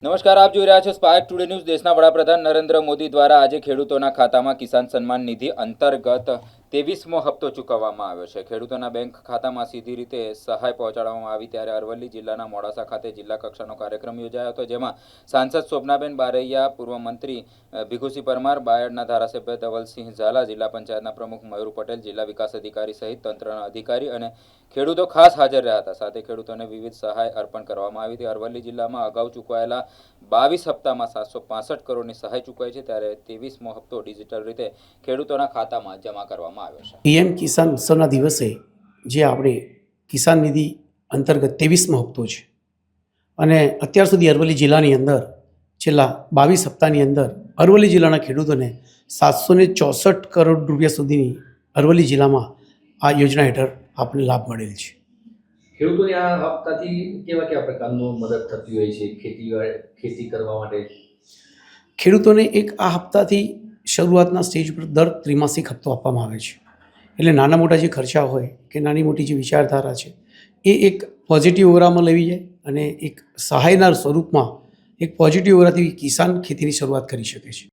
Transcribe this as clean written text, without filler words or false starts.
નમસ્કાર, આપ જોઈ રહ્યા છો સ્પાર્ક ટુડે ન્યૂઝ। દેશના વડાપ્રધાન નરેન્દ્ર મોદી દ્વારા આજે ખેડૂતોના ખાતામાં કિસાન સન્માન નિધિ અંતર્ગત 23મો હપ્તો ચૂકવવામાં આવ્યો છે। ખેડૂતોના બેંક ખાતામાં સીધી રીતે સહાય પહોંચાડવામાં આવી ત્યારે અરવલ્લી જિલ્લાના મોડાસા ખાતે જિલ્લા કક્ષાનો કાર્યક્રમ યોજાયો હતો, જેમાં સાંસદ શોભનાબેન બારૈયા, પૂર્વ મંત્રી ભીખુસિંહ પરમાર, બાયડના ધારાસભ્ય ધવલસિંહ ઝાલા, જિલ્લા પંચાયતના પ્રમુખ મયુર પટેલ, જિલ્લા વિકાસ અધિકારી સહિત તંત્રના અધિકારી અને ખેડૂતો ખાસ હાજર રહ્યા હતા। સાથે ખેડૂતોને વિવિધ સહાય અર્પણ કરવામાં આવી હતી। અરવલ્લી જિલ્લામાં અગાઉ ચૂકવાયેલા 22 હપ્તામાં 765 કરોડની સહાય ચૂકવાઈ છે, ત્યારે 23મો હપ્તો ડિજિટલ રીતે ખેડૂતોના ખાતામાં જમા કરવામાં આવ્યો છે। પીએમ કિસાન ઉત્સવના દિવસે જે આપણે કિસાન નિધિ અંતર્ગત 23મો હપ્તો છે અને અત્યાર સુધી અરવલ્લી જિલ્લાની અંદર છેલ્લા 22 હપ્તાની અંદર અરવલ્લી જિલ્લાના ખેડૂતોને 764 કરોડ રૂપિયા સુધીની અરવલ્લી જિલ્લામાં આ યોજના હેઠળ આપણે લાભ મળેલ છે। ખેડૂતોને આ હપ્તાથી કેવા કેવા પ્રકારનો મદદ થતી હોય છે ખેતી કરવા માટે? ખેડૂતોને એક આ હપ્તાથી શરૂઆતના સ્ટેજ પર દર ત્રિમાસિક હપ્તો આપવામાં આવે છે, એટલે નાના મોટા જે ખર્ચા હોય કે નાની મોટી જે વિચારધારા છે એ એક પોઝિટિવ ઓરામાં લેવી જાય અને એક સહાયના સ્વરૂપમાં એક પોઝિટિવ ઓરાથી કિસાન ખેતીની શરૂઆત કરી શકે છે।